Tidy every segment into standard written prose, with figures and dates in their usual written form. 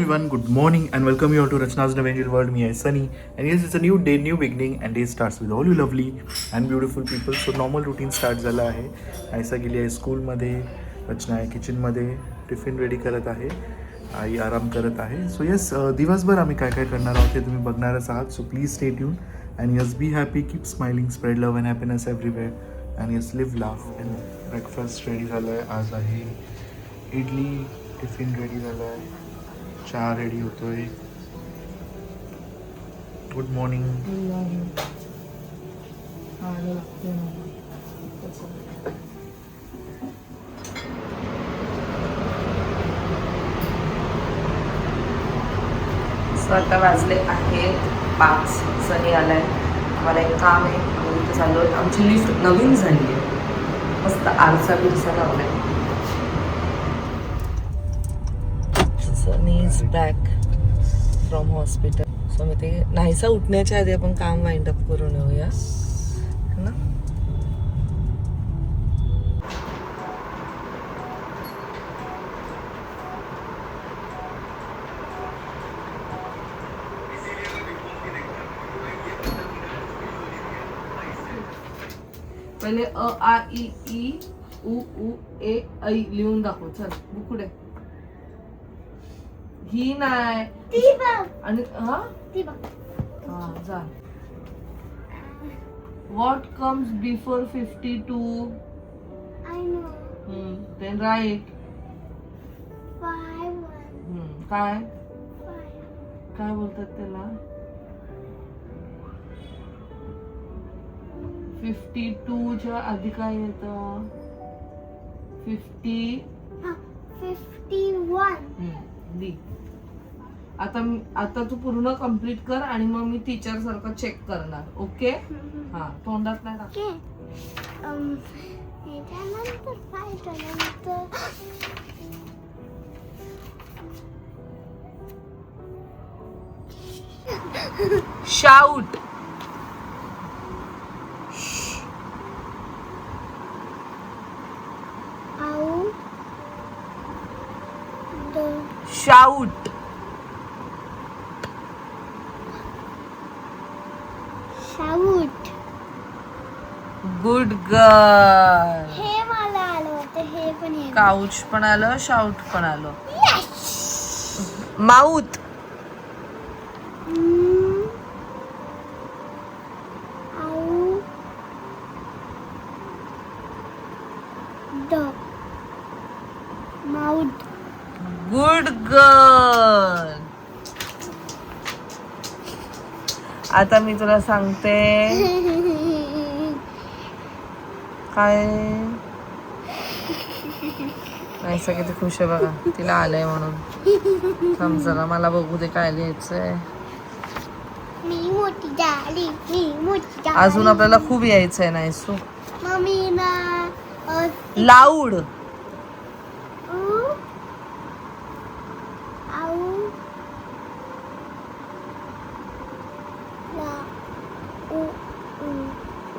everyone, good morning and welcome you all to Rachna's Navangel World. Me, I Sunny, and yes, it's a new day, new beginning, and day starts with all you lovely and beautiful people. So normal routine start झाला आहे. आयसा गेली आहे स्कूलमध्ये, रचना आहे किचनमध्ये, tiffin ready करत आहे, आई आराम करत आहे. सो येस, दिवसभर आम्ही काय काय करणार आहोत ते तुम्ही बघणारच आहात. So please stay tune and yes, be happy, keep smiling, spread love and happiness everywhere, and yes, live, laugh. And breakfast ready झाला आहे. आज आहे इडली, टिफिन रेडी झाला आहे, चहा रेडी होतोय. Good morning. आता वाजले आहेत 5. सनी आलाय, आम्हाला एक काम आहे, आम्ही इथं चाललो. आमची लिफ्ट नवीन झाली आहे, मस्त आरसा बिरसा लावलाय. Sunny is back from hospital. So मी ते नाहीसा उठण्याच्या आधी आपण काम वाइंड अप करून येऊया ना. पहिले अ आ इ ई उ उ ए ऐ लिहून दाखव. चल बुकुडे ही नाही आणि हा जा. What comes before 52? Then right. काय काय बोलतात त्याला? 52 च्या आधी काय येतं? 51. दी. आता तू पूर्ण कंप्लीट कर आणि मग मी टीचर सारखं चेक करणार. ओके? हा, तोंडात नाही टाक. शाउट. Shout. Good girl. हे मला आलं होतं, हे पण येईल. काउच पण आलं, शाउट पण आलं. माउथ. माउथ. Good girl. आता मी तुला सांगते काय. नाही किती खुश आहे बघा, तिला आलंय म्हणून. थांब जरा, मला बघू दे काय लिहायचंय. मी मोठी झाली, मी मोठी झाली. अजून आपल्याला खूप यायचंय. नाही सो मम्मी ना लाऊड.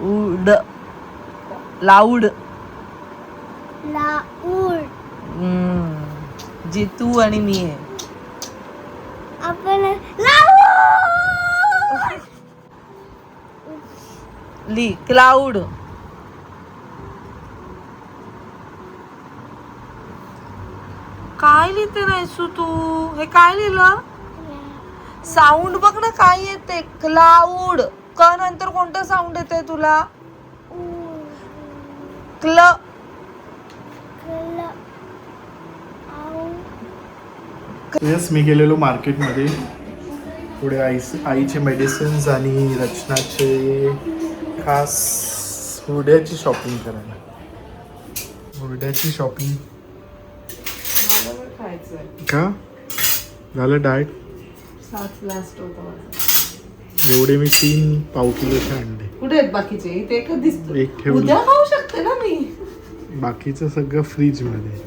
उड. लाऊड. लाऊड. जे तू आणि मी आहे. आपण लाऊड. ली. क्लाउड. काय लिहिते नाहीसू तू? हे काय लिहिलं? साऊंड बघ ना काय येते. क्लाउड. क नंतर कोणतं साऊंड येते तुला? क्ल. येस, मी गेलेलो मार्केटमध्ये थोडे आईचे मेडिसिन्स आणि रचनाचे खास हुरड्याची शॉपिंग करायला. हुरड्याची शॉपिंग का झालं? डाएट एवढे मी 3 पाव किलोचे अंडे. कुठे आहेत बाकीचे? इथे एकच दिसतो. एक ठेवलं. उद्या खाऊ शकते ना मी. बाकीचं सगळं फ्रीज मध्ये.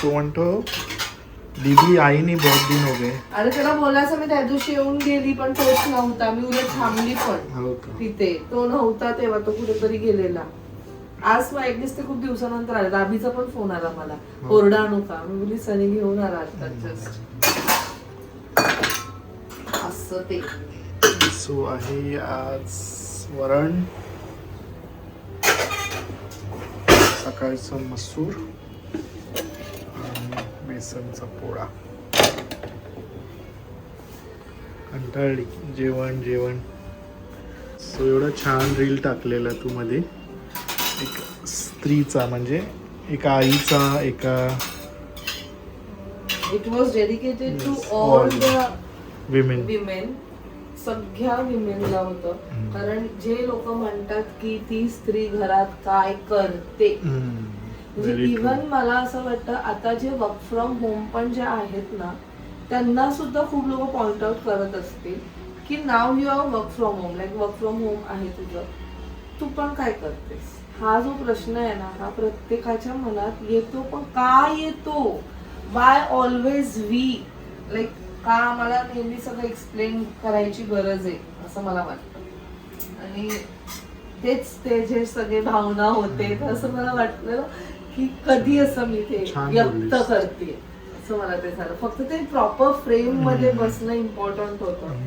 तो म्हणतो दीदी आई नहीं बहुत दिन हो गए. अरे त्याला बोलायचं, मी त्या दिवशी येऊन गेली पण तोच नव्हता. मी उलट थांबली पण हो का? तिथे. तो नव्हता तेव्हा, तो कुठेतरी गेलेला. आज ॲटलिस्ट ते खूप दिवसानंतर आले. दाबीचा पण फोन आला मला, ओरडा आणू का? मी बोलली सनी घेऊन आला आता जस्ट. असं ते सो आहे आज वरण, सकाळचं मसूर आणि बेसनचा पोळा. कंटाळली जेवण. सो एवढं छान रील टाकलेला तू मध्ये, एक स्त्रीचा म्हणजे एका आईचा, एका it was dedicated to Yes, all all. The women. सगळ्या विमेनला होतं. कारण जे लोक म्हणतात की ती स्त्री घरात काय करते, म्हणजे इव्हन मला असं वाटतं आता जे वर्क फ्रॉम होम पण जे आहेत ना, त्यांना सुद्धा खूप लोक पॉइंट आउट करत असतील की नाव you are work from home, like work from home आहे तुझं, तू पण काय करतेस? हा जो प्रश्न आहे ना, हा प्रत्येकाच्या मनात येतो. पण का येतो? वाय ऑलवेज वी, लाईक का आम्हाला नेहमी सगळं एक्सप्लेन करायची गरज आहे असं मला वाटतं. आणि तेच ते जे सगळे भावना होते, तर असं मला वाटलं की कधी असं मी ते छान व्यक्त बोललीस. करते असं मला ते झालं. फक्त ते प्रॉपर फ्रेम मध्ये बसणं इम्पॉर्टंट होतं.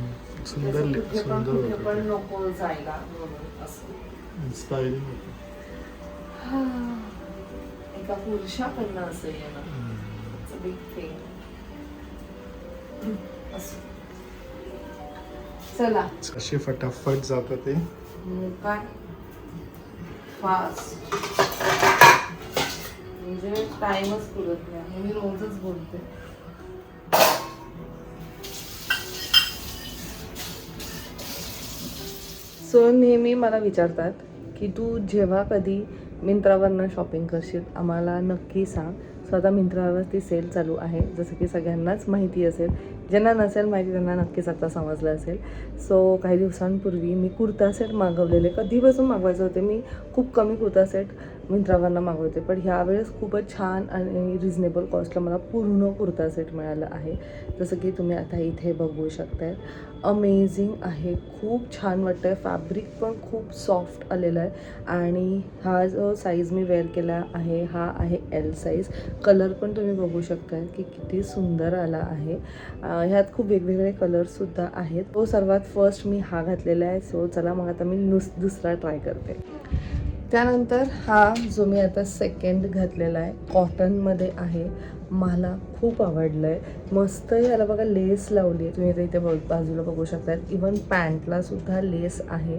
सुंदर त्याचं कुठे पण सुंदर नको जायला म्हणून असं. इन्स्पायरिंग. एका पुरुषाकडनं असं येणं, it's a big thing. असं. चला असे फटाफट जातं ते. काय फास्ट, म्हणजे टाइमच पुरत नाही. मी रोजच बोलते. सो नेहमी मला विचारतात की तू जेव्हा कधी मिंत्रावरनं शॉपिंग करशील आम्हाला नक्की सांग. सो आता मिंत्रावरती सेल चालू आहे, जसं की सगळ्यांनाच माहिती असेल. ज्यांना नसेल माहिती त्यांना नक्कीच आता समजलं असेल. सो काही दिवसांपूर्वी मी कुर्ता सेट मागवलेले. कधीपासून मागवायचे होते, मी खूप कमी कुर्ता सेट मिंत्रावरनं मागवते, पण ह्यावेळेस खूपच छान आणि रिजनेबल कॉस्टला मला पूर्ण कुर्ता सेट मिळाला आहे. जसं की तुम्ही आता इथे बघू शकताय. अमेझिंग आहे, खूप छान वाटतं आहे. फॅब्रिक पण खूप सॉफ्ट आलेला आहे. आणि हा जो साईज मी वेअर केला आहे हा आहे एल साईज. कलर पण तुम्ही बघू शकताय की किती सुंदर आला आहे. ह्यात खूप वेगवेगळे कलर्ससुद्धा आहेत. तो सर्वात फर्स्ट मी हा घातलेला आहे. सो चला मग आता मी दुसरा ट्राय करते. त्यानंतर हा जो मी आता सेकंड घातलेला आहे कॉटनमध्ये आहे. मला खूप आवडलं आहे. मस्त याला बघा लेस लावली आहे, तुम्ही आता इथे बाजूला बघू शकता. इवन पॅन्टला सुद्धा लेस आहे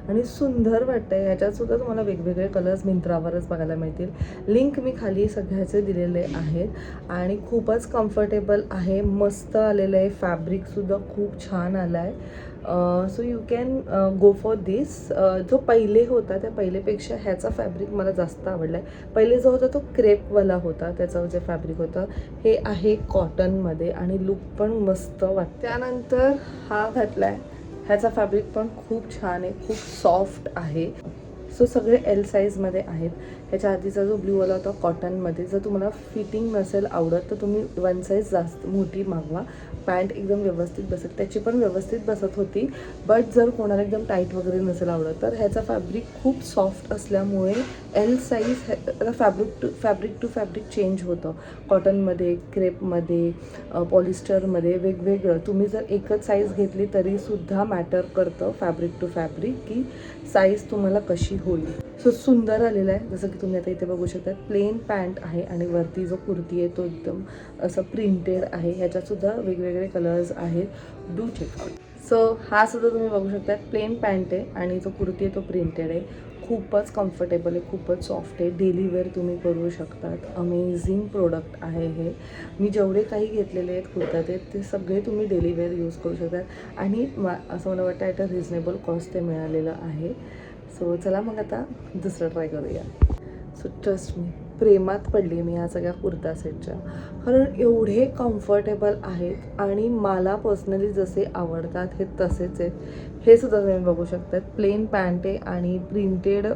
आणि सुंदर वाटतं आहे. ह्याच्यातसुद्धा तुम्हाला वेगवेगळे कलर्स मिंत्रावरच बघायला मिळतील. लिंक मी खाली सगळ्याचे दिलेले आहेत आणि खूपच कम्फर्टेबल आहे. मस्त आलेलं आहे. फॅब्रिकसुद्धा खूप छान आला आहे. So you can go for this. जो पहिले होता त्या पहिलेपेक्षा ह्याचा फॅब्रिक मला जास्त आवडला आहे. पहिले जो होता तो क्रेपवाला होता, त्याचं जे फॅब्रिक होतं हे आहे कॉटनमध्ये आणि लुक पण मस्त वाटतं. त्यानंतर हा घातला आहे, ह्याचा फॅब्रिक पण खूप छान आहे, खूप सॉफ्ट आहे. सो सगळे एल साईजमध्ये आहेत. ह्याच्या आधीचा जो ब्ल्यूवाला होता कॉटनमध्ये. जर तुम्हाला फिटिंग नसेल आवडत तर तुम्ही वन साईज जास्त मोठी मागवा. पॅन्ट एकदम व्यवस्थित बसेल, त्याची पण व्यवस्थित बसत होती. बट जर कोणाला एकदम टाईट वगैरे नसेल आवडत तर ह्याचा फॅब्रिक खूप सॉफ्ट असल्यामुळे L size fabric to fabric change होतं. कॉटनमध्ये, क्रेपमध्ये, पॉलिस्टरमध्ये वेगवेगळं. तुम्ही जर एकच साईज घेतली तरीसुद्धा मॅटर करतं फॅब्रिक टू फॅब्रिक की साईज तुम्हाला कशी होईल. सो सुंदर आलेला आहे. जसं की तुम्ही आता इथे बघू शकता. प्लेन पॅन्ट आहे आणि वरती जो कुर्ती आहे तो एकदम असं प्रिंटेड आहे. ह्याच्यातसुद्धा वेगवेगळे कलर्स आहेत. Do check out. सो हा सुद्धा तुम्ही बघू शकता. प्लेन पॅन्ट आहे आणि जो कुर्ती आहे तो प्रिंटेड आहे. खूपच कम्फर्टेबल आहे, खूपच सॉफ्ट आहे. डेली वेअर तुम्ही करू शकतात. अमेझिंग प्रोडक्ट आहे हे. मी जेवढे काही घेतलेले आहेत कुर्ता ते सगळे तुम्ही डेली वेअर यूज करू शकतात आणि असं मला वाटतं ॲट अ रिजनेबल कॉस्ट ते मिळालेलं आहे. सो चला मग आता दुसरं ट्राय करूया. सो ट्रस्ट मी, प्रेमात पडली मी ह्या सगळ्या कुर्ता सेटच्या. कारण एवढे कम्फर्टेबल आहेत आणि मला पर्सनली जसे आवडतात हे तसेच आहेत. हे सुद्धा तुम्ही बघू शकतात. प्लेन पॅन्ट आहे आणि प्रिंटेड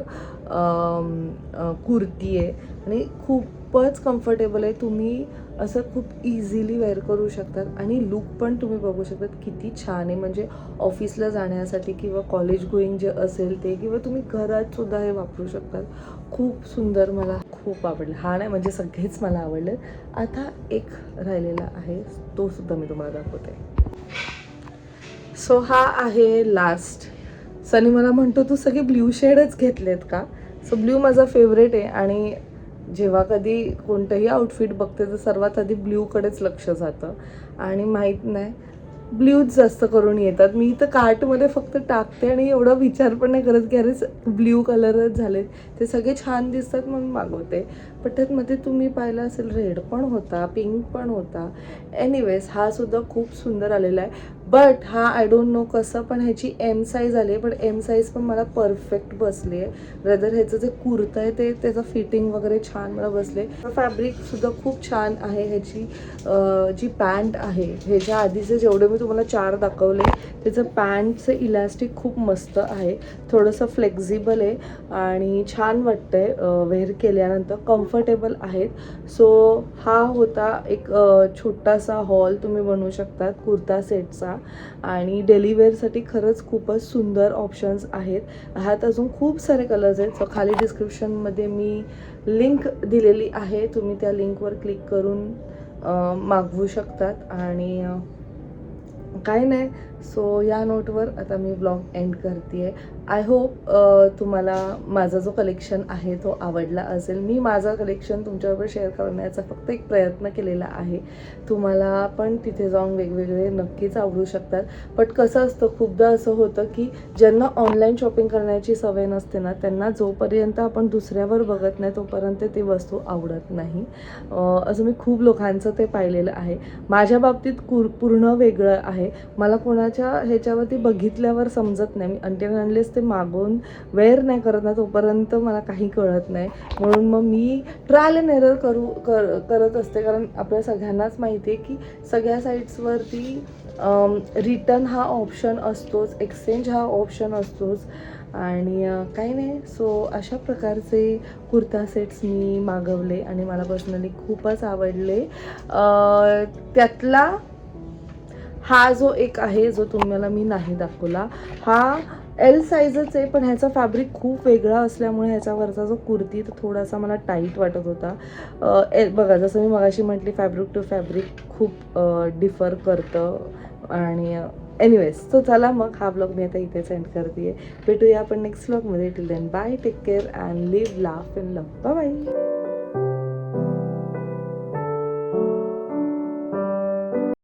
कुर्ती आहे आणि खूपच कम्फर्टेबल आहे. तुम्ही असं खूप इझिली वेअर करू शकतात आणि लुक पण तुम्ही बघू शकतात किती छान आहे. म्हणजे ऑफिसला जाण्यासाठी किंवा कॉलेज गोईंग जे असेल ते, किंवा तुम्ही घरात सुद्धा हे वापरू शकतात. खूप सुंदर, मला खूप आवडलं. हा नाही म्हणजे सगळेच मला आवडले. आता एक राहिलेला आहे, तो सुद्धा मी तुम्हाला दाखवते. सो हा आहे लास्ट. सनी मला म्हणतो तू सगळे ब्ल्यू शेडच घेतलेत का? सो ब्ल्यू माझा फेवरेट आहे आणि जेव्हा कधी कोणतंही आउटफिट बघते तर सर्वात आधी ब्ल्यूकडेच लक्ष जातं आणि माहीत नाही ब्ल्यूच जास्त करून येतात. मी तर कार्टमध्ये फक्त टाकते आणि एवढा विचार पण नाही करत की अरे ब्ल्यू कलरच झाले, ते सगळे छान दिसतात म्हणून मागवते. पण त्यातमध्ये तुम्ही पाहिलं असेल रेड पण होता, पिंक पण होता. एनिवेज हा सुद्धा खूप सुंदर आलेला आहे. बट हा आय डोंट नो कसं, पण ह्याची एम साईज आली आहे. पण एम साईज पण मला परफेक्ट बसली आहे. रदर ह्याचं जे कुर्ता आहे ते त्याचं फिटिंग वगैरे छान मला बसले. फॅब्रिकसुद्धा खूप छान आहे. ह्याची जी पॅन्ट आहे, ह्याच्या आधीचे जेवढे मी तुम्हाला 4 दाखवले त्याचं पॅन्टचं इलॅस्टिक खूप मस्त आहे. थोडंसं फ्लेक्झिबल आहे आणि छान वाटतंय वेअर केल्यानंतर. कम्फर्टेबल आहेत. सो हा होता एक छोटासा हॉल तुम्ही बनवू शकतात कुर्ता सेटचा आणि डेली वेअरसाठी खरंच खूपच सुंदर ऑप्शन्स आहेत. ह्यात अजून खूप सारे कलर्स आहेत. सो खाली डिस्क्रिप्शनमध्ये मी लिंक दिलेली आहे, तुम्ही त्या लिंकवर क्लिक करून मागवू शकतात. आणि काय नाही. सो या नोटवर आता मी ब्लॉग एंड करते आहे. आय होप तुम्हाला माझा जो कलेक्शन आहे तो आवडला असेल. मी माझा कलेक्शन तुमच्याबरोबर शेअर करण्याचा फक्त एक प्रयत्न केलेला आहे. तुम्हाला पण तिथे जाऊन वेगवेगळे नक्कीच आवडू शकतात. बट कसं असतं, खूपदा असं होतं की ज्यांना ऑनलाईन शॉपिंग करण्याची सवय नसते ना, त्यांना जोपर्यंत आपण दुसऱ्यावर बघत नाही तोपर्यंत ती वस्तू आवडत नाही. असं मी खूप लोकांचं ते पाहिलेलं आहे. माझ्या बाबतीत पूर्ण वेगळं आहे. मला कोणाच्या ह्याच्यावरती बघितल्यावर समजत नाही. मी अंटिल अनलेस ते मागवून वेअर नाही करत ना तोपर्यंत मला काही कळत नाही. म्हणून मग मी ट्रायल अँड एरर करत असते. कारण आपल्या सगळ्यांनाच माहिती आहे की सगळ्या साईट्सवरती रिटर्न हा ऑप्शन असतोच, एक्सचेंज हा ऑप्शन असतोच आणि काही नाही. सो अशा प्रकारचे कुर्ता सेट्स मी मागवले आणि मला पर्सनली खूपच आवडले. त्यातला हा जो एक आहे जो तुम्हाला मी नाही दाखवला, हा एल साईजच आहे. पण ह्याचा फॅब्रिक खूप वेगळा असल्यामुळे ह्याच्यावरचा जो कुर्ती तो थोडासा मला टाईट वाटत होता. बघा जसं मी मगाशी म्हटली, फॅब्रिक टू फॅब्रिक खूप डिफर करतं. आणि एनिवेज तो चला मग हा ब्लॉग मी आता इथेच एंड करते. भेटूया आपण नेक्स्ट ब्लॉगमध्ये. Till then bye, take care and live, laugh and love. Bye bye.